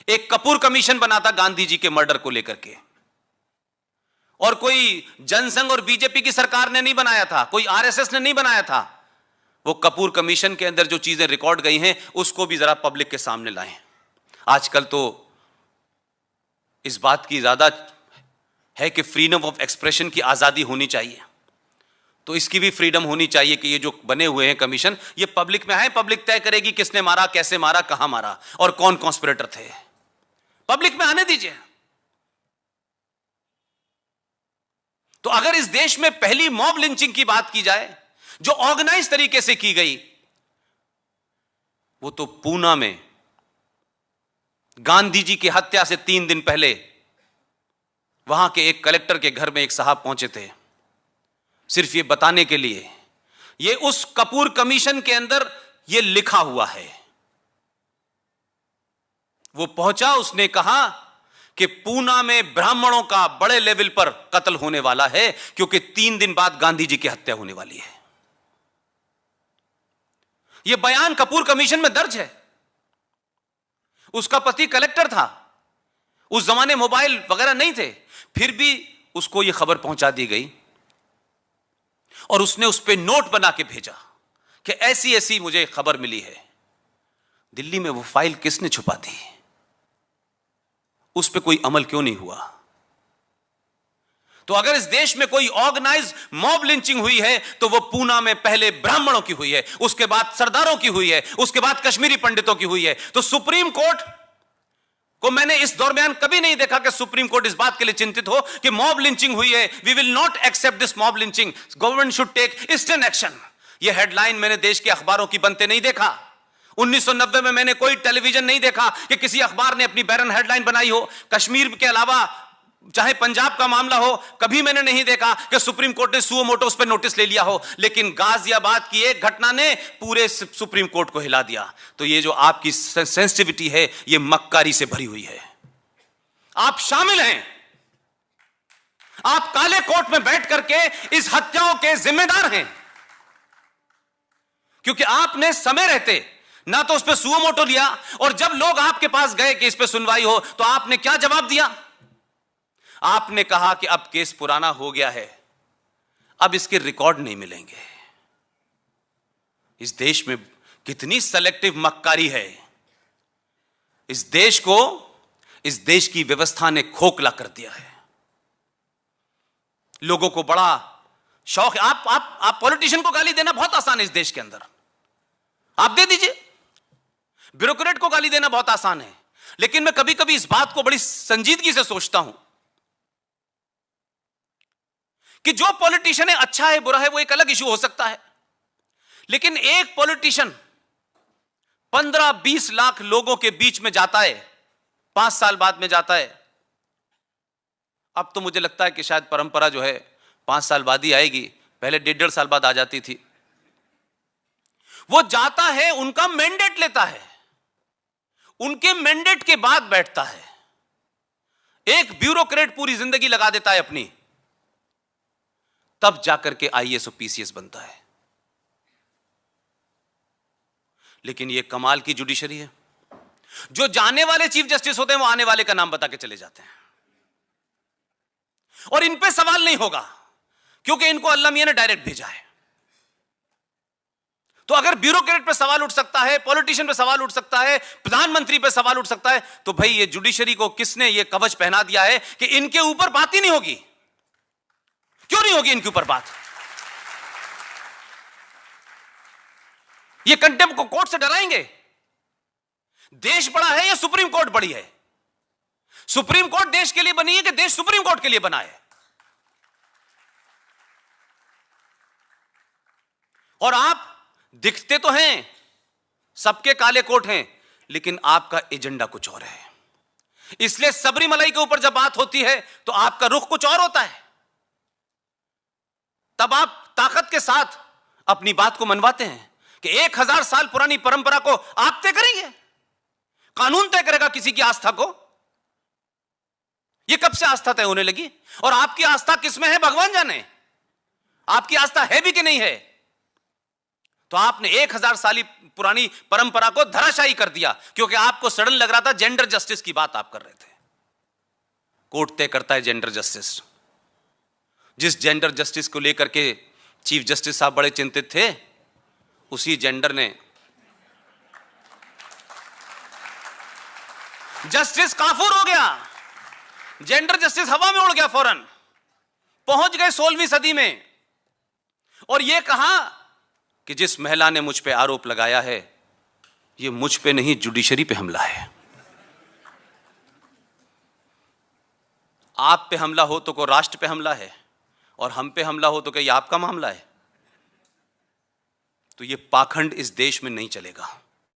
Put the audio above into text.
एक कपूर कमीशन बना था गांधी जी के मर्डर को लेकर के, और कोई जनसंघ और बीजेपी की सरकार ने नहीं बनाया था, कोई आरएसएस ने नहीं बनाया था। वो कपूर कमीशन के अंदर जो चीजें रिकॉर्ड गई हैं उसको भी जरा पब्लिक के सामने लाएं। आजकल तो इस बात की ज्यादा है कि फ्रीडम ऑफ एक्सप्रेशन की आजादी होनी चाहिए, तो इसकी भी फ्रीडम होनी चाहिए कि ये जो बने हुए हैं कमीशन, ये पब्लिक में आए, पब्लिक तय करेगी किसने मारा, कैसे मारा, कहां मारा और कौन कॉन्स्पिरेटर थे। पब्लिक में आने दीजिए। तो अगर इस देश में पहली मॉब लिंचिंग की बात की जाए जो ऑर्गेनाइज तरीके से की गई, वो तो पूना में गांधी जी की हत्या से 3 दिन पहले वहां के एक कलेक्टर के घर में एक साहब पहुंचे थे, सिर्फ ये बताने के लिए, ये उस कपूर कमीशन के अंदर ये लिखा हुआ है। वो पहुंचा, उसने कहा कि पूना में ब्राह्मणों का बड़े लेवल पर कत्ल होने वाला है क्योंकि 3 दिन बाद गांधी जी की हत्या होने वाली है। यह बयान कपूर कमीशन में दर्ज है। उसका पति कलेक्टर था, उस जमाने मोबाइल वगैरह नहीं थे, फिर भी उसको यह खबर पहुंचा दी गई और उसने उस पर नोट बना के भेजा कि ऐसी ऐसी मुझे खबर मिली है। दिल्ली में वो फाइल किसने छुपा दी? उस पर कोई अमल क्यों नहीं हुआ? तो अगर इस देश में कोई ऑर्गेनाइज मॉब लिंचिंग हुई है तो वो पूना में पहले ब्राह्मणों की हुई है, उसके बाद सरदारों की हुई है, उसके बाद कश्मीरी पंडितों की हुई है। तो सुप्रीम कोर्ट को मैंने इस दरमियान कभी नहीं देखा कि सुप्रीम कोर्ट इस बात के लिए चिंतित हो कि मॉब लिंचिंग हुई है, we will not accept this mob lynching, government should take instant action. यह हेडलाइन मैंने देश के अखबारों की बनते नहीं देखा। 1990 में मैंने कोई टेलीविजन नहीं देखा कि किसी अखबार ने अपनी बैरन हेडलाइन बनाई हो। कश्मीर के अलावा चाहे पंजाब का मामला हो, कभी मैंने नहीं देखा कि सुप्रीम कोर्ट ने सुओ मोटो उस पर नोटिस ले लिया हो। लेकिन गाजियाबाद की एक घटना ने पूरे सुप्रीम कोर्ट को हिला दिया। तो ये जो आपकी सेंसिटिविटी है ये मक्कारी से भरी हुई है। आप शामिल हैं, आप काले कोर्ट में बैठ करके इस हत्याओं के जिम्मेदार हैं, क्योंकि आपने समय रहते ना तो उस पर सुओ मोटो लिया, और जब लोग आपके पास गए कि इस पर सुनवाई हो तो आपने क्या जवाब दिया? आपने कहा कि अब केस पुराना हो गया है, अब इसके रिकॉर्ड नहीं मिलेंगे। इस देश में कितनी सेलेक्टिव मक्कारी है। इस देश को, इस देश की व्यवस्था ने खोखला कर दिया है। लोगों को बड़ा शौक है। आप पॉलिटिशियन को गाली देना बहुत आसान है इस देश के अंदर, आप दे दीजिए। ब्यूरोक्रेट को गाली देना बहुत आसान है। लेकिन मैं कभी कभी इस बात को बड़ी संजीदगी से सोचता हूं कि जो पॉलिटिशियन है, अच्छा है बुरा है वो एक अलग इशू हो सकता है, लेकिन एक पॉलिटिशियन 15-20 लाख लोगों के बीच में जाता है, 5 साल बाद में जाता है। अब तो मुझे लगता है कि शायद परंपरा जो है 5 साल बाद ही आएगी, पहले 1.5 साल बाद आ जाती थी। वो जाता है, उनका मैंडेट लेता है, उनके मैंडेट के बाद बैठता है। एक ब्यूरोक्रेट पूरी जिंदगी लगा देता है अपनी, तब जाकर के आईएएस और पीसीएस बनता है। लेकिन यह कमाल की जुडिशरी है, जो जाने वाले चीफ जस्टिस होते हैं वो आने वाले का नाम बता के चले जाते हैं, और इन पे सवाल नहीं होगा क्योंकि इनको अल्लाह मियां ने डायरेक्ट भेजा है। तो अगर ब्यूरोक्रेट पे सवाल उठ सकता है, पॉलिटिशियन पे सवाल उठ सकता है, प्रधानमंत्री पे सवाल उठ सकता है, तो भाई ये जुडिशरी को किसने ये कवच पहना दिया है कि इनके ऊपर बात ही नहीं होगी? क्यों नहीं होगी इनके ऊपर बात? ये कंटेम्प्ट को कोर्ट से डराएंगे? देश बड़ा है या सुप्रीम कोर्ट बड़ी है? सुप्रीम कोर्ट देश के लिए बनी है कि देश सुप्रीम कोर्ट के लिए बना है? और आप दिखते तो हैं, सबके काले कोट हैं, लेकिन आपका एजेंडा कुछ और है। इसलिए सबरीमलाई के ऊपर जब बात होती है तो आपका रुख कुछ और होता है। तब आप ताकत के साथ अपनी बात को मनवाते हैं कि 1000 साल पुरानी परंपरा को आप तय करेंगे, कानून तय करेगा किसी की आस्था को। यह कब से आस्था तय होने लगी? और आपकी आस्था किसमें है भगवान जाने, आपकी आस्था है भी कि नहीं है। तो आपने 1000 साली पुरानी परंपरा को धराशायी कर दिया, क्योंकि आपको सडन लग रहा था जेंडर जस्टिस की बात आप कर रहे थे। कोर्ट तय करता है जेंडर जस्टिस। जिस जेंडर जस्टिस को लेकर के चीफ जस्टिस साहब बड़े चिंतित थे, उसी जेंडर ने जस्टिस काफूर हो गया, जेंडर जस्टिस हवा में उड़ गया, फौरन पहुंच गए 16वीं सदी में, और यह कहा कि जिस महिला ने मुझ पे आरोप लगाया है, यह मुझ पे नहीं, जुडिशरी पे हमला है। आप पे हमला हो तो को राष्ट्र पे हमला है, और हम पे हमला हो तो क्या ये आपका मामला है? तो ये पाखंड इस देश में नहीं चलेगा।